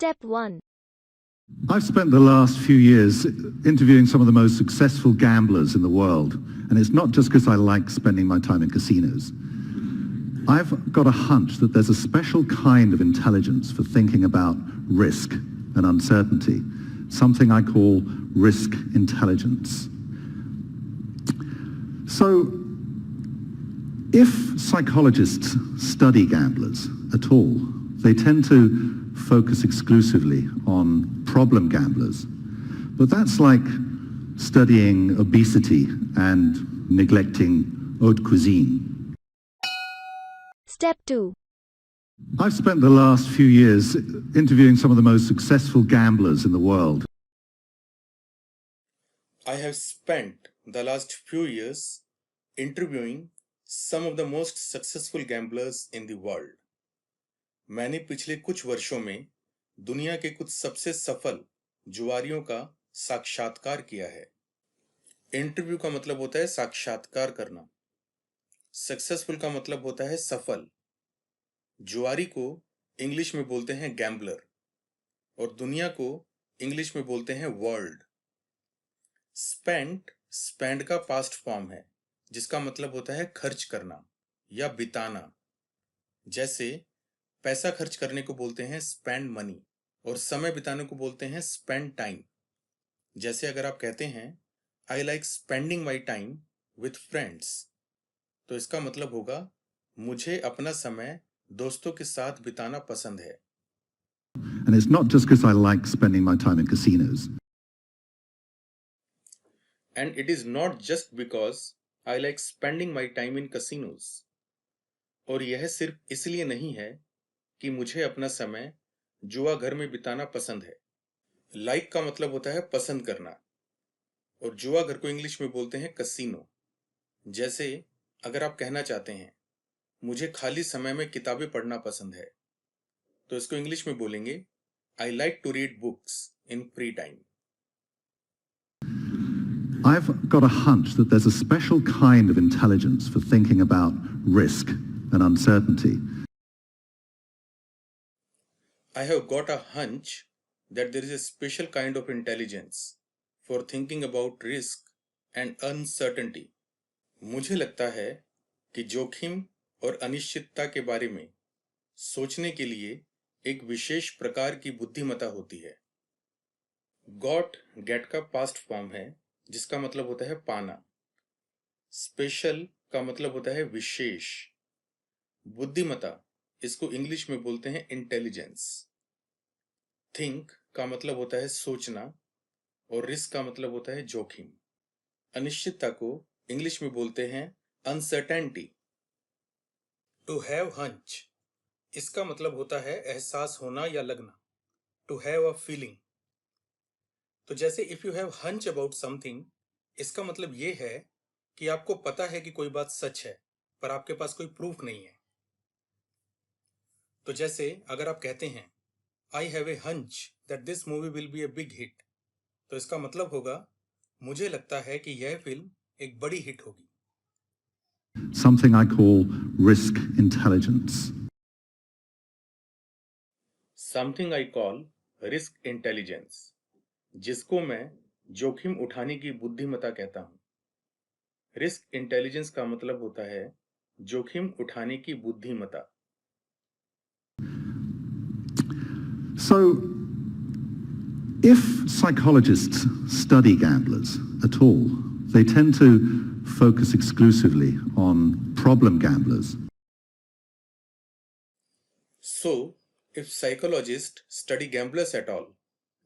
Step 1. I've spent the last few years interviewing some of the most successful gamblers in the world, and it's not just because I like spending my time in casinos. I've got a hunch that there's a special kind of intelligence for thinking about risk and uncertainty, something I call risk intelligence. So, if psychologists study gamblers at all, they tend to focus exclusively on problem gamblers. But that's like studying obesity and neglecting haute cuisine. Step 2. I've spent the last few years interviewing some of the most successful gamblers in the world. I have spent the last few years interviewing some of the most successful gamblers in the world. मैंने पिछले कुछ वर्षों में दुनिया के कुछ सबसे सफल जुआरियों का साक्षात्कार किया है। इंटरव्यू का मतलब होता है साक्षात्कार करना। सक्सेसफुल का मतलब होता है सफल। जुआरी को इंग्लिश में बोलते हैं गैम्बलर और दुनिया को इंग्लिश में बोलते हैं वर्ल्ड। स्पेंड का पास्ट फॉर्म है जिसका मतलब होता है खर्च करना या बिताना। जैसे पैसा खर्च करने को बोलते हैं स्पेंड मनी और समय बिताने को बोलते हैं स्पेंड टाइम। जैसे अगर आप कहते हैं I like spending my time with friends, तो इसका मतलब होगा मुझे अपना समय दोस्तों के साथ बिताना पसंद है। And it's not just because I like spending my time in casinos. And it is not just because I like spending my time in casinos. और यह सिर्फ इसलिए नहीं है कि मुझे अपना समय जुआ घर में बिताना पसंद है। लाइक का मतलब होता है पसंद करना और जुआ घर को इंग्लिश में बोलते हैं कसिनो। जैसे अगर आप कहना चाहते हैं मुझे खाली समय में किताबें पढ़ना पसंद है, तो इसको इंग्लिश में बोलेंगे I like to read books in free time. I've got a hunch that there's a special kind of intelligence for thinking about risk and uncertainty. I have got a hunch that there is a special kind of intelligence for thinking about risk and uncertainty. मुझे लगता है कि जोखिम और अनिश्चितता के बारे में सोचने के लिए एक विशेष प्रकार की बुद्धिमत्ता होती है। गेट का पास्ट फॉर्म है जिसका मतलब होता है पाना। स्पेशल का मतलब होता है विशेष। बुद्धिमत्ता इसको इंग्लिश में बोलते हैं इंटेलिजेंस। थिंक का मतलब होता है सोचना और रिस्क का मतलब होता है जोखिम। अनिश्चितता को इंग्लिश में बोलते हैं अनसर्टेनिटी। टू हैव हंच इसका मतलब होता है एहसास होना या लगना। To have a feeling. तो जैसे if you have hunch about something, इसका मतलब ये है कि आपको पता है कि कोई बात सच है पर आपके पास कोई प्रूफ नहीं है। तो जैसे अगर आप कहते हैं I have a hunch that this movie will be a big hit, तो इसका मतलब होगा मुझे लगता है कि यह फिल्म एक बड़ी हिट होगी। Something I call risk intelligence. Something I call risk intelligence, जिसको मैं जोखिम उठाने की बुद्धिमत्ता कहता हूं। रिस्क इंटेलिजेंस का मतलब होता है जोखिम उठाने की बुद्धिमत्ता। So, if psychologists study gamblers at all, they tend to focus exclusively on problem gamblers. So, if psychologists study gamblers at all,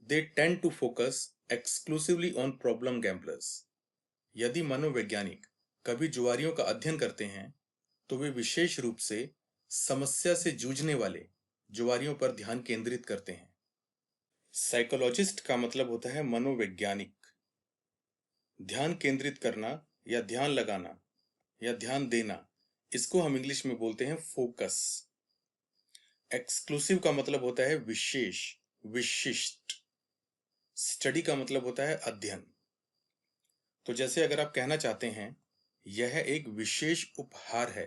they tend to focus exclusively on problem gamblers. यदि मनोवैज्ञानिक कभी जुआरियों का अध्ययन करते हैं तो वे विशेष रूप से समस्या से जूझने वाले जुआरियों पर ध्यान केंद्रित करते हैं। साइकोलॉजिस्ट का मतलब होता है मनोवैज्ञानिक। ध्यान केंद्रित करना या ध्यान लगाना या ध्यान देना, इसको हम इंग्लिश में बोलते हैं फोकस। एक्सक्लूसिव का मतलब होता है विशेष, विशिष्ट। स्टडी का मतलब होता है अध्ययन। तो जैसे अगर आप कहना चाहते हैं यह एक विशेष उपहार है,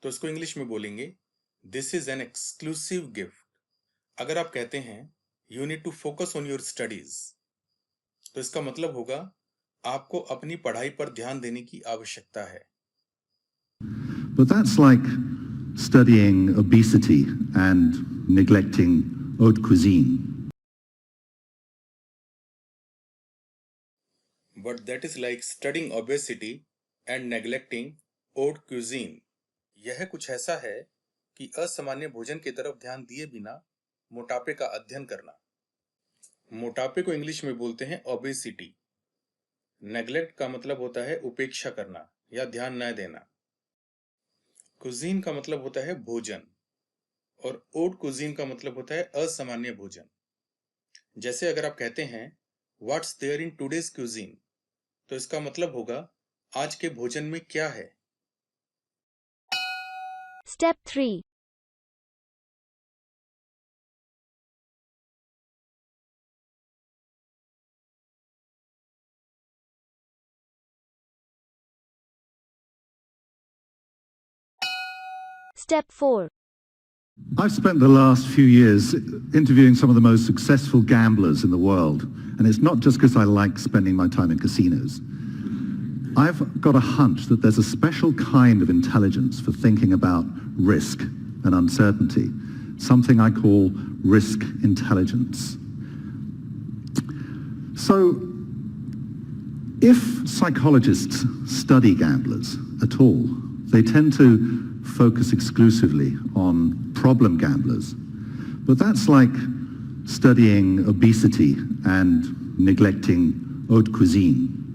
तो इसको इंग्लिश में बोलेंगे this is an exclusive gift. अगर आप कहते हैं you need to focus on your studies. तो इसका मतलब होगा आपको अपनी पढ़ाई पर ध्यान देने की आवश्यकता है। But that's like studying obesity and neglecting haute cuisine. But that is like studying obesity and neglecting haute cuisine. यह कुछ ऐसा है कि असामान्य भोजन की तरफ ध्यान दिए बिना मोटापे का अध्ययन करना। मोटापे को इंग्लिश में बोलते हैं ओबेसिटी। नेग्लेक्ट का मतलब होता है उपेक्षा करना या ध्यान न देना। कुजीन का मतलब होता है भोजन और ओट कुजीन का मतलब होता है असामान्य भोजन। जैसे अगर आप कहते हैं what's there in today's cuisine, तो इसका मतलब होगा आज के भोजन में क्या है। Step 3. Step 4. I've spent the last few years interviewing some of the most successful gamblers in the world, and it's not just because I like spending my time in casinos. I've got a hunch that there's a special kind of intelligence for thinking about risk and uncertainty, something I call risk intelligence. So, if psychologists study gamblers at all, they tend to focus exclusively on problem gamblers. But that's like studying obesity and neglecting haute cuisine.